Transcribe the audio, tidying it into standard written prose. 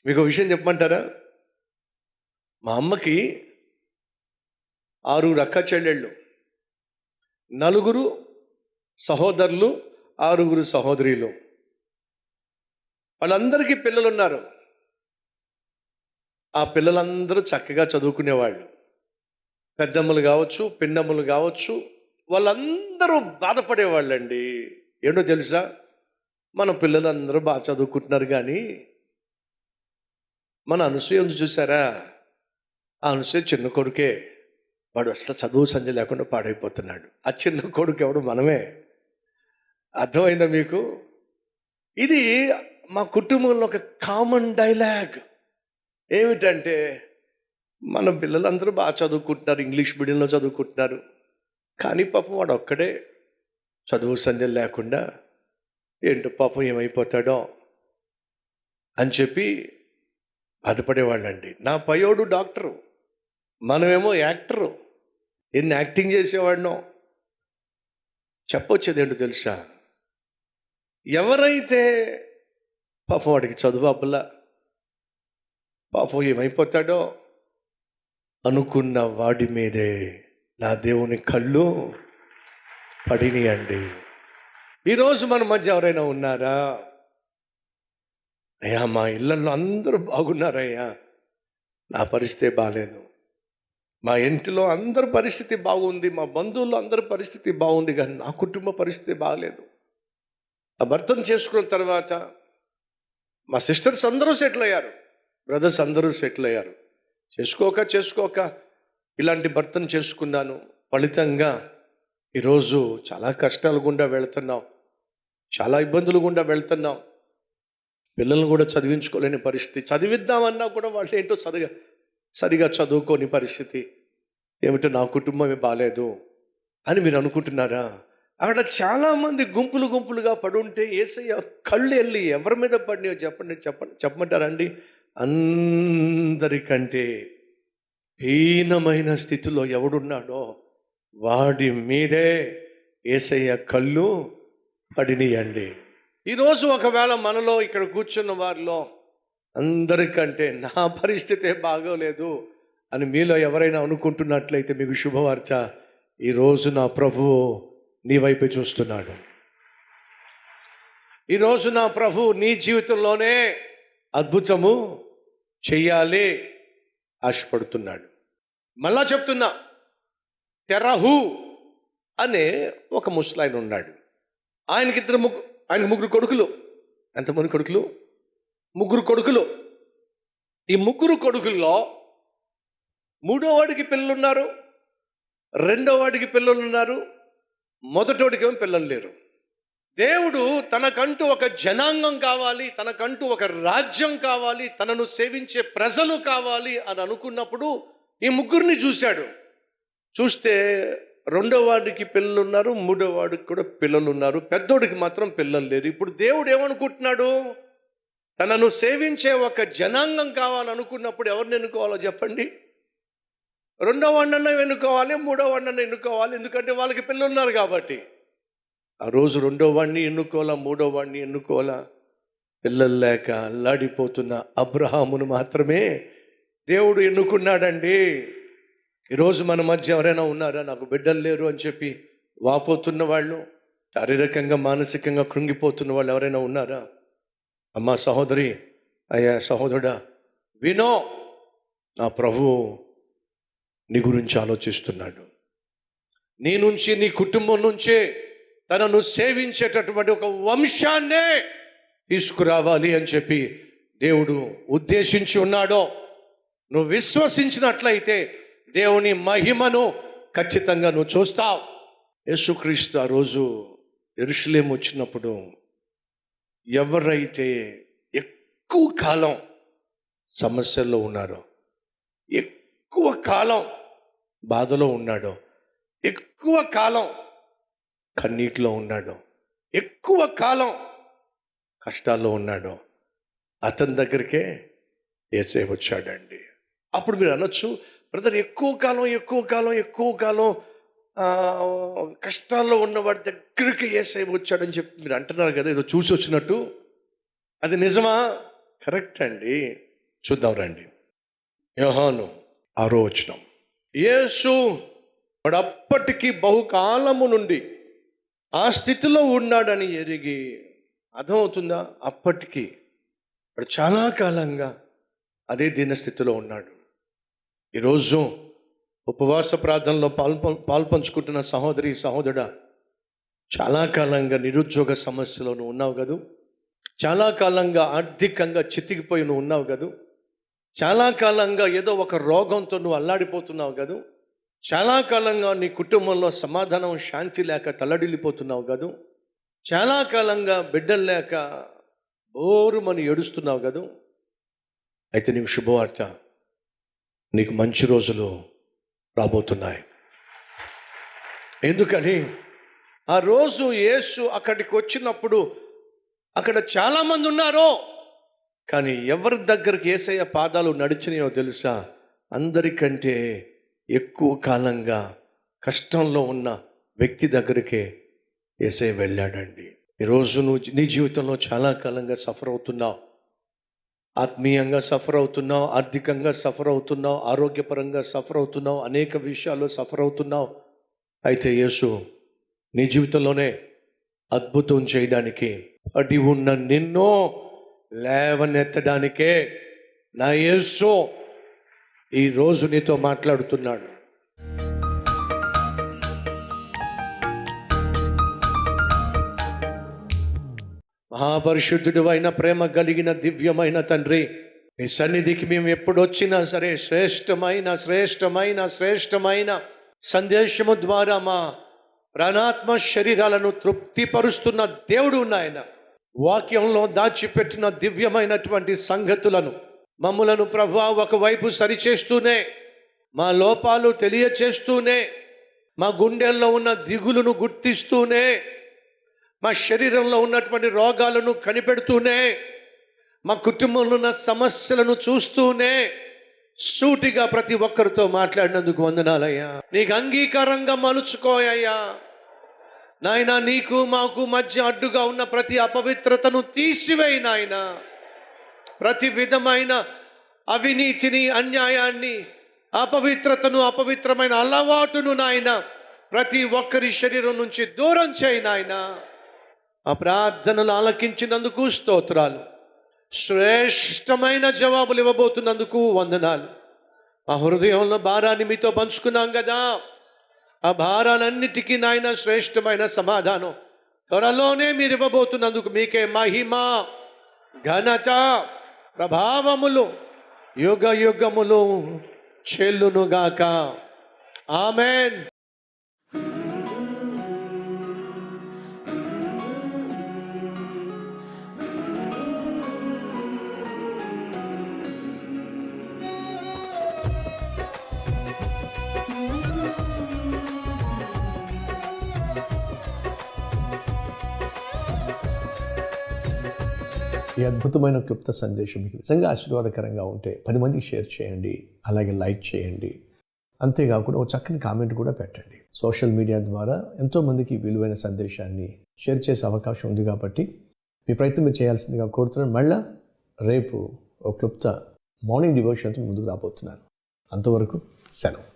మీకు ఒక విషయం చెప్పమంటారా? మా అమ్మకి 6 అక్క చెల్లెళ్ళు, 4 సహోదరులు, 6 సహోదరీలు. వాళ్ళందరికీ పిల్లలున్నారు. ఆ పిల్లలందరూ చక్కగా చదువుకునేవాళ్ళు. పెద్దమ్మలు కావచ్చు, పిన్నమ్మలు కావచ్చు, వాళ్ళందరూ బాధపడేవాళ్ళండి. ఏంటో తెలుసా? మన పిల్లలందరూ బాగా చదువుకుంటున్నారు కానీ మన అనసూయ ఉంది చూసారా? ఆ అనసూయ చిన్న కొడుకే. వాడు అసలు చదువు సంధ్య లేకుండా పాడైపోతున్నాడు. ఆ చిన్న కొడుకు ఎవడు? మనమే. అర్థమైందా మీకు? ఇది మా కుటుంబంలో ఒక కామన్ డైలాగ్. ఏమిటంటే, మన పిల్లలందరూ బాగా చదువుకుంటున్నారు, ఇంగ్లీష్ మీడియంలో చదువుకుంటున్నారు. కానీ పాపం వాడు ఒక్కడే చదువు సంధ్య లేకుండా ఏంటో పాపం ఏమైపోతాడో అని చెప్పి బాధపడేవాళ్ళండి. నా పయోడు డాక్టరు, మనమేమో యాక్టరు. ఎన్ని యాక్టింగ్ చేసేవాడినో. చెప్పొచ్చేది ఏంటో తెలుసా? ఎవరైతే పాపం వాడికి చదువు అబ్బలా, పాపం ఏమైపోతాడో అనుకున్న వాడి మీదే నా దేవుని కళ్ళు పడినాయండి. ఈరోజు మన మధ్య ఎవరైనా ఉన్నారా? అయ్యా, మా ఇళ్ళల్లో అందరూ బాగున్నారయ్యా, నా పరిస్థితి బాగాలేదు. మా ఇంటిలో అందరి పరిస్థితి బాగుంది, మా బంధువుల్లో అందరి పరిస్థితి బాగుంది, కానీ నా కుటుంబ పరిస్థితి బాగాలేదు. ఆ భర్తను చేసుకున్న తర్వాత మా సిస్టర్స్ అందరూ సెటిల్ అయ్యారు, బ్రదర్స్ అందరూ సెటిల్ అయ్యారు. చేసుకోక ఇలాంటి భర్తను చేసుకున్నాను. ఫలితంగా ఈరోజు చాలా కష్టాలు గుండా వెళుతున్నాం, చాలా ఇబ్బందులు గుండా వెళ్తున్నాం. పిల్లల్ని కూడా చదివించుకోలేని పరిస్థితి. చదివిద్దామన్నా కూడా వాళ్ళు ఏంటో సరిగా చదువుకోని పరిస్థితి. ఏమిటో నా కుటుంబమే బాగాలేదు అని మీరు అనుకుంటున్నారా? అక్కడ చాలామంది గుంపులుగా పడుంటే యేసయ్య కళ్ళు వెళ్ళి ఎవరి మీద పడినాయో చెప్పమంటారండి? అందరికంటే హీనమైన స్థితిలో ఎవడున్నాడో వాడి మీదే యేసయ్య కళ్ళు పడినాయండి. ఈరోజు ఒకవేళ మనలో ఇక్కడ కూర్చున్న వారిలో అందరికంటే నా పరిస్థితే బాగోలేదు అని మీలో ఎవరైనా అనుకుంటున్నట్లయితే మీకు శుభవార్త. ఈరోజు నా ప్రభువు నీ వైపే చూస్తున్నాడు. ఈరోజు నా ప్రభువు నీ జీవితంలోనే అద్భుతము చెయ్యాలి ఆశపడుతున్నాడు. మళ్ళా చెప్తున్నా, తెరహు అనే ఒక ముసలాయన ఉన్నాడు. ఆయనకి ముగ్గురు కొడుకులు. ఎంతమంది కొడుకులు? 3 కొడుకులు. ఈ 3 కొడుకుల్లో 3వ వాడికి పిల్లలున్నారు, 2వ వాడికి పిల్లలున్నారు, మొదటోడికి ఏమో పిల్లలు లేరు. దేవుడు తనకంటూ ఒక జనాంగం కావాలి, తనకంటూ ఒక రాజ్యం కావాలి, తనను సేవించే ప్రజలు కావాలి అని అనుకున్నప్పుడు ఈ 3 చూశాడు. చూస్తే 2వ వాడికి పిల్లలు ఉన్నారు, 3వ వాడికి కూడా పిల్లలు ఉన్నారు, పెద్దోడికి మాత్రం పిల్లలు లేరు. ఇప్పుడు దేవుడు ఏమనుకుంటున్నాడు? తనను సేవించే ఒక జనాంగం కావాలనుకున్నప్పుడు ఎవరిని ఎన్నుకోవాలో చెప్పండి? 2వ వాడినన్నా ఎన్నుకోవాలి, 3వ వాడినన్నా ఎన్నుకోవాలి. ఎందుకంటే వాళ్ళకి పిల్లలు ఉన్నారు కాబట్టి. ఆ రోజు 2వ వాడిని ఎన్నుకోవాలా, 3వ వాడిని ఎన్నుకోవాలా? పిల్లలు లేక అల్లాడిపోతున్న అబ్రహామును మాత్రమే దేవుడు ఎన్నుకున్నాడండి. ఈరోజు మన మధ్య ఎవరైనా ఉన్నారా? నాకు బిడ్డలు లేరు అని చెప్పి వాపోతున్న వాళ్ళు, శారీరకంగా మానసికంగా కృంగిపోతున్న వాళ్ళు ఎవరైనా ఉన్నారా? అమ్మా సహోదరి, అయ్యా సహోదరుడా, వినో, నా ప్రభువు నీ గురించి ఆలోచిస్తున్నాడు. నీ నుంచి, నీ కుటుంబం నుంచే తనను సేవించేటటువంటి ఒక వంశాన్నే తీసుకురావాలి అని చెప్పి దేవుడు ఉద్దేశించి ఉన్నాడో. నువ్వు విశ్వసించినట్లయితే దేవుని మహిమను ఖచ్చితంగా నువ్వు చూస్తావు. యేసుక్రీస్తు ఆ రోజు యెరూషలేము వచ్చినప్పుడు ఎవరైతే ఎక్కువ కాలం సమస్యల్లో ఉన్నారో, ఎక్కువ కాలం బాధలో ఉన్నాడో, ఎక్కువ కాలం కన్నీటిలో ఉన్నాడో, ఎక్కువ కాలం కష్టాల్లో ఉన్నాడో, అతని దగ్గరికే యేసయ్య వచ్చాడండి. అప్పుడు మీరు అనొచ్చు, బ్రదర్ ఎక్కువ కాలం కష్టాల్లో ఉన్నవాడి దగ్గరికి యేసయ్య వచ్చాడని చెప్పి మీరు అంటున్నారు కదా, ఏదో చూసి వచ్చినట్టు. అది నిజమా? కరెక్ట్ అండి. చూద్దాం రండి. యోహాను 6వ వచనం. యేసు వాడు అప్పటికి బహుకాలము నుండి ఆ స్థితిలో ఉన్నాడని ఎరిగి, అర్థమవుతుందా? అప్పటికి వాడు చాలా కాలంగా అదే దీనస్థితిలో ఉన్నాడు. ఈరోజు ఉపవాస ప్రార్థనలో పాల్పంచుకుంటున్న సహోదరి సహోదరుడా, చాలా కాలంగా నిరుద్యోగ సమస్యలో నువ్వు ఉన్నావు కదూ, చాలా కాలంగా ఆర్థికంగా చితికిపోయి నువ్వు ఉన్నావు కదూ, చాలా కాలంగా ఏదో ఒక రోగంతో నువ్వు అల్లాడిపోతున్నావు కదూ, చాలా కాలంగా నీ కుటుంబంలో సమాధానం శాంతి లేక తల్లడిల్లిపోతున్నావు కదూ, చాలా కాలంగా బిడ్డలు లేక బోరుమని ఏడుస్తున్నావు కదూ. అయితే నీకు శుభవార్త, నీకు మంచి రోజులు రాబోతున్నాయి. ఎందుకని ఆ రోజు యేసు అక్కడికి వచ్చినప్పుడు అక్కడ చాలామంది ఉన్నారో, కానీ ఎవరి దగ్గరికి యేసయ్య పాదాలు నడిచినాయో తెలుసా? అందరికంటే ఎక్కువ కాలంగా కష్టంలో ఉన్న వ్యక్తి దగ్గరికే యేసయ్య వెళ్ళాడండి. ఈరోజు నువ్వు నీ జీవితంలో చాలా కాలంగా సఫర్ అవుతున్నావు, ఆత్మీయంగా సఫర్ అవుతున్నావు, ఆర్థికంగా సఫర్ అవుతున్నావు, ఆరోగ్యపరంగా సఫర్ అవుతున్నావు, అనేక విషయాల్లో సఫర్ అవుతున్నావు. అయితే యేసు నీ జీవితంలోనే అద్భుతం చేయడానికి, పడి ఉన్న నిన్ను లేవనెత్తడానికే నా యేసు ఈరోజు నీతో మాట్లాడుతున్నాడు. మహాపరిశుద్ధుడు అయిన ప్రేమ కలిగిన దివ్యమైన తండ్రి, నీ సన్నిధికి మేము ఎప్పుడు వచ్చినా సరే శ్రేష్టమైన శ్రేష్టమైన శ్రేష్టమైన సందేశము ద్వారా మా ప్రాణాత్మ శరీరాలను తృప్తిపరుస్తున్న దేవుడు నాయన. వాక్యంలో దాచిపెట్టిన దివ్యమైనటువంటి సంగతులను మమ్ములను ప్రభువా ఒకవైపు సరిచేస్తూనే, మా లోపాలు తెలియచేస్తూనే, మా గుండెల్లో ఉన్న దిగులును గుర్తిస్తూనే, మా శరీరంలో ఉన్నటువంటి రోగాలను కనిపెడుతూనే, మా కుటుంబంలో ఉన్న సమస్యలను చూస్తూనే సూటిగా ప్రతి ఒక్కరితో మాట్లాడినందుకు వందనాలయ్యా. నీకు అంగీకారంగా మలుచుకోయ్యా నాయన. నీకు మాకు మధ్య అడ్డుగా ఉన్న ప్రతి అపవిత్రతను తీసివేయి నాయన. ప్రతి విధమైన అవినీతిని, అన్యాయాన్ని, అపవిత్రతను, అపవిత్రమైన అలవాటును నాయన ప్రతి ఒక్కరి శరీరం నుంచి దూరం చేయి నాయన. ఆ ప్రార్థనలు ఆలకించినందుకు స్తోత్రాలు. శ్రేష్టమైన జవాబులు ఇవ్వబోతున్నందుకు వందనాలు. ఆ హృదయంలో భారాన్ని మీతో పంచుకున్నాం కదా, ఆ భారాలన్నిటికీ నాయన శ్రేష్టమైన సమాధానం త్వరలోనే మీరు ఇవ్వబోతున్నందుకు మీకే మహిమ, ఘనత, ప్రభావములు యుగ యుగములు చెల్లునుగాక. ఆమెన్. ఈ అద్భుతమైన క్లుప్త సందేశం మీకు నిజంగా ఆశీర్వాదకరంగా ఉంటే 10 మందికి షేర్ చేయండి, అలాగే లైక్ చేయండి. అంతేకాకుండా ఒక చక్కని కామెంట్ కూడా పెట్టండి. సోషల్ మీడియా ద్వారా ఎంతోమందికి విలువైన సందేశాన్ని షేర్ చేసే అవకాశం ఉంది కాబట్టి మీ ప్రయత్నం మీరు చేయాల్సిందిగా కోరుతున్నాను. మళ్ళా రేపు ఒక క్లుప్త మార్నింగ్ డివోషన్తో ముందుకు రాబోతున్నాను. అంతవరకు సెలవు.